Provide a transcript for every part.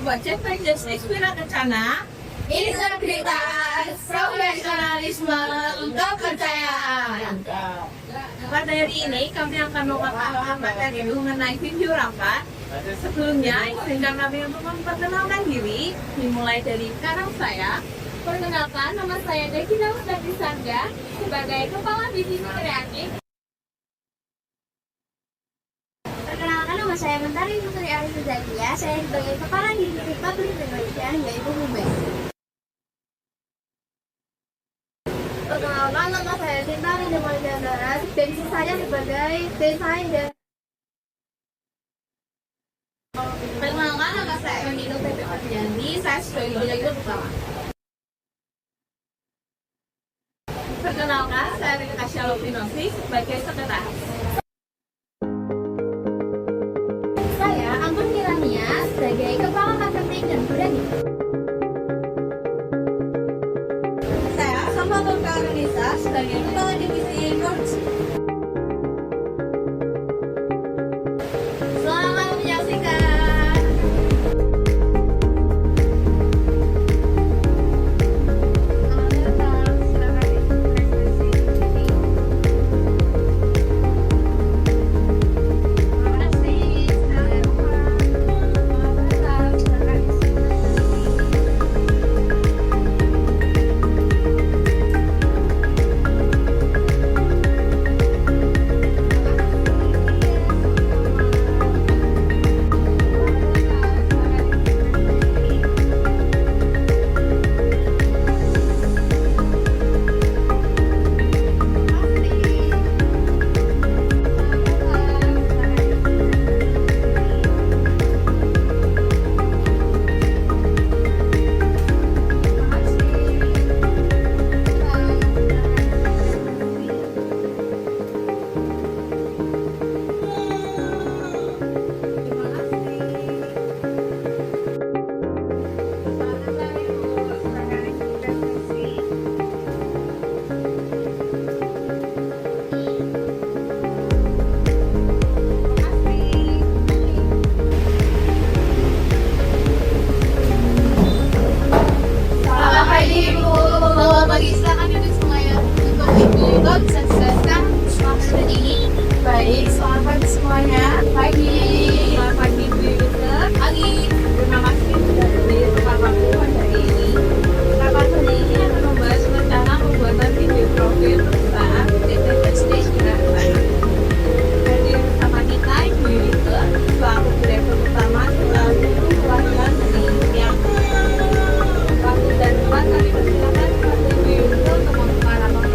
membuat cetak dan Shakespeare Kencana. Integritas, profesionalisme, kepercayaan. Pada hari ini kami akan memaparkan materi mengenai video rapat. Sebelumnya, izinkan kami untuk memperkenalkan diri, dimulai dari sekarang saya. Perkenalkan, nama saya Devina Ustadz Sangga sebagai Kepala Divisi Kreatif. Perkenalkan, nama saya Mentari Putri Arif Zakia. Saya sebagai Kepala Divisi Public Relations yaitu Humas. Perkenalkan, nama saya Sinta Linda Maljandara. Divisi saya sebagai Desain dan Perkenalkan, nama saya Nino Pepe Ardianti. Saya sebagai Direktur Utama. Perkenalkan, saya Rika Syalopinosi sebagai Sekretaris. saya Anggun Kirania sebagai Kepala Marketing dan Branding. Saya Salvatore Karenisa sebagai Kepala Divisi Produksi. Selamat menyaksikan. Selamat pagi Ibu. Selamat pagi, silakan duduk semuanya. Untuk Ibu bisa dijelaskan selamat hari ini. Baik, selamat pagi semuanya. Pagi. Selamat pagi Bu Yudhistira. Pagi. Terima kasih sudah hadir bersama pada hari ini. Rapat hari ini akan membahas rencana pembuatan video profil perusahaan PT Prestige Jakarta. Hadir bersama kita Ibu Yudhistira, selaku Direktur Utama selaku Perwakilan dari yang waktu dan tempat kami persilakan kepada Ibu Yudhistira untuk membuka rapat.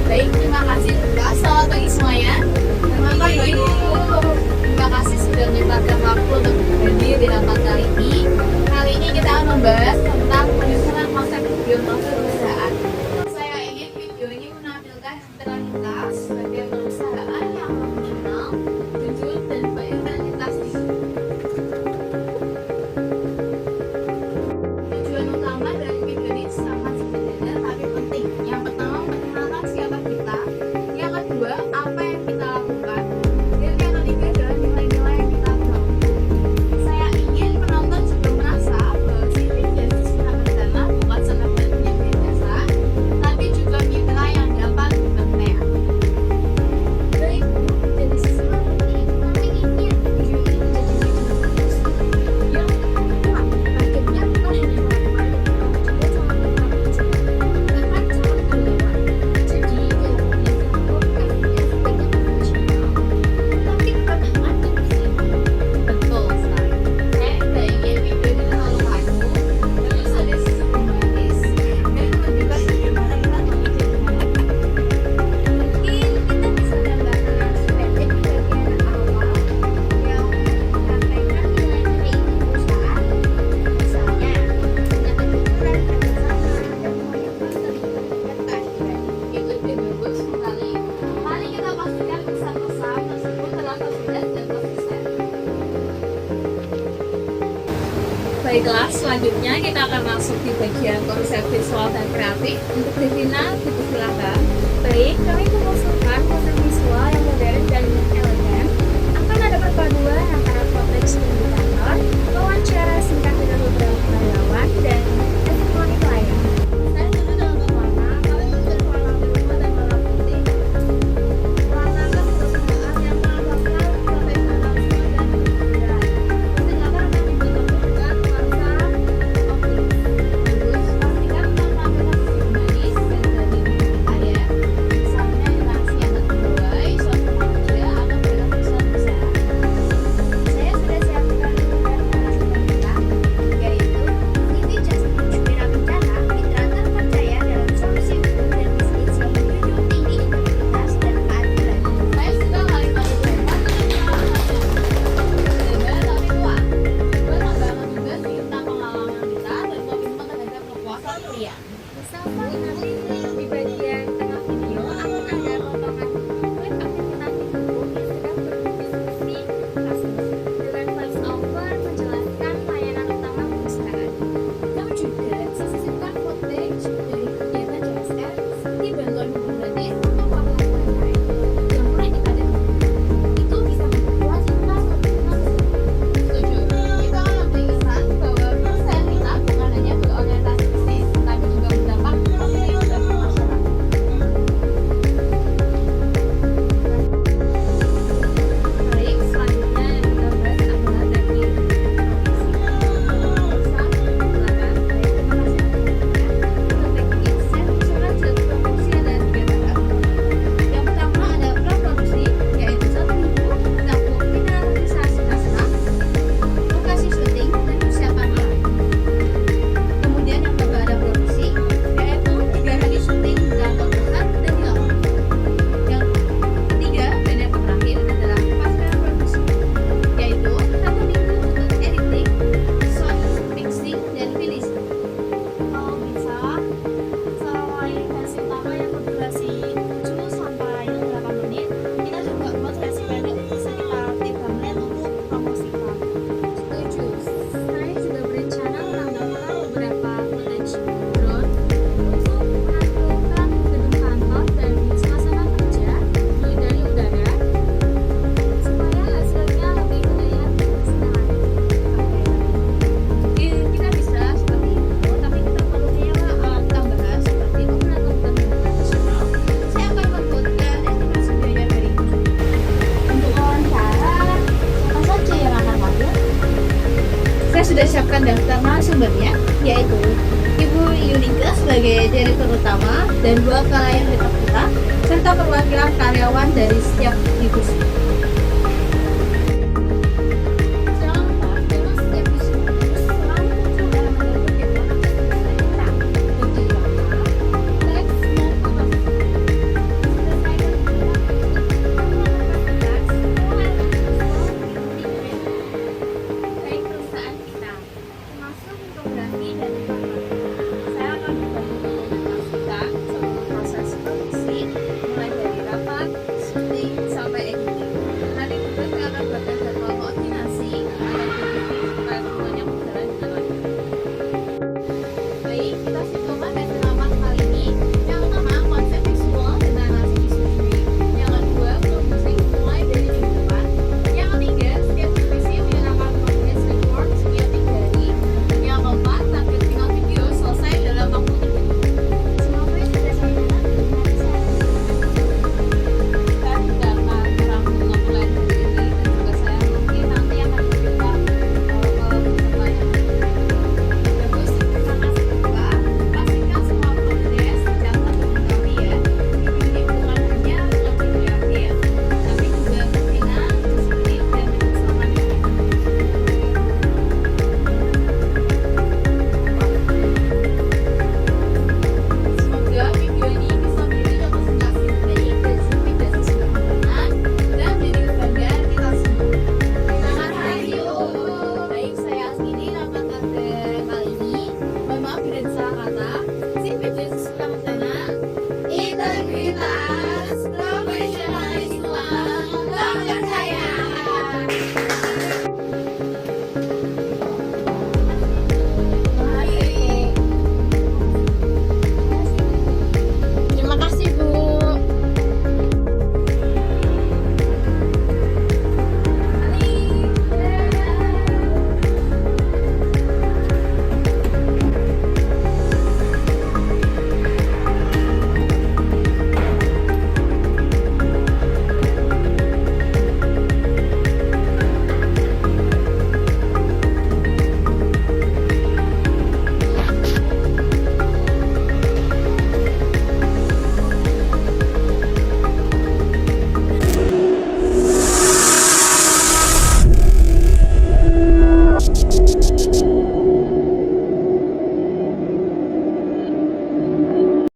Baik, terima kasih juga. Selamat pagi semuanya. Selamat pagi. Terima kasih sudah menyempatkan waktu untuk hadir di rapat kali ini. Kali ini kita akan membahas tentang penyusunan konsep video profil perusahaan. Saya ingin video ini menampilkan citra kita sebagai perusahaan yang profesional, jujur, dan berintegritas di tujuan utama dari video ini sangat sederhana tapi penting. Yang pertama, memperkenalkan siapa kita. Yang kedua, apa yang kita lakukan. Dan yang ketiga adalah nilai-nilai yang kita bangun. Saya ingin penonton juga merasa bahwa CV dan Siswa Kencana bukan sekedar penyampaian biasa, tapi juga mitra yang dapat dipercaya. Baik, dari sisi marketing, kami ingin video ini menjadi media bagus yang kuat. Targetnya bukan hanya melakukan juga calon bahkan calon karyawan. Jadi, dalam menjaga podcast sebagai profesional, tapi tetap aman dan bersih. Betul sekali. Saya tidak ingin video ini terlalu kaku, terus ada sisi humanis, dan menunjukkan bagaimana kita memikirkan. Mungkin kita bisa gambarkan aspek di bagian awal yang menyampaikan nilai-nilai inti perusahaan. Misalnya, punya kejujuran, kerjasama, dan mau yang paling terintegrasi. Itu ide bagus sekali. Mari kita pastikan pesan-pesan tersebut terasa jelas dan konsisten. Baiklah, selanjutnya kita akan masuk di bagian konsep visual dan kreatif. Untuk Devina, dipersilakan. Baik, kami mengusulkan konsep visual yang modern dan elegan. Akan ada perpaduan antara konteks di kantor, wawancara singkat dengan beberapa karyawan dan testimoni klien. Saya setuju dengan warna, kalian pilih warna biru dan warna putih. Warna kan perusahaan yang melambangkan profesionalisme dan kejujuran. Persilakan Anda dibutuhkan nuansa optimis. Bagus, pastikan menampilkan sisi humanis dan berani kita ya. Misalnya interaksi yang terbuai, suasana kerja, atau pesan besar. Saya sudah siapkan narasumber kita, yaitu Siti Justice Wira Kencana, mitra terpercaya dalam solusi hukum dan bisnis yang menjunjung tinggi integritas dan keadilan. Saya suka kali-kali lempar benar tapi kuat. Gue tambahan juga sih tentang pengalaman kita dan komitmen terhadap kepuasan pria. Bersama nanti di bagian tengah video akan ada potongan klip aktivitas hukum yang sedang berdiskusi kasus dengan voice over menjelaskan layanan utama perusahaan. Kami juga sisipkan footage dari kegiatan JSR seperti bantuan hukum gratis untuk para UMKM yang pernah kita dengar. Itu bisa memperluas kita semakin Setuju. Kita akan memberikan bahwa perusahaan kita bukan hanya berorientasi bisnis, tapi juga berdampak positif bagi masyarakat. Baik, selanjutnya yang kita bahas adalah teknik teknik surat produksi ada 3 tahap. Yang pertama ada praproduksi, yaitu 1 minggu tahap finalisasi naskah, lokasi syuting dan persiapan alat. Kemudian yang kedua ada produksi, yaitu 3 hari syuting dan pembuatan dan dialog. Yang ketiga dan yang terakhir adalah pasca produksi, yaitu 1 minggu untuk editing, sound mixing, dan finishing. Kalau bisa, selain versi utama yang berdurasi 7 sampai 8 menit, kita juga buat versi pendek sekitar 3 menit untuk promosikan. Setuju. Saya juga berencana menambahkan beberapa footage drone untuk menampilkan gedung kantor dan suasana kerja dari udara supaya hasilnya lebih terlihat sederhana. Kita bisa seperti itu, tapi kita perlu menyewa alat tambahan seperti operator kamera profesional. Saya akan membuatkan estimasi biaya dari itu. Untuk wawancara, siapa saja yang akan hadir? Saya sudah siapkan daftar narasumbernya, yaitu Ibu Yunike sebagai direktur utama dan 2 klien tetap kita, serta perwakilan karyawan dari setiap divisi.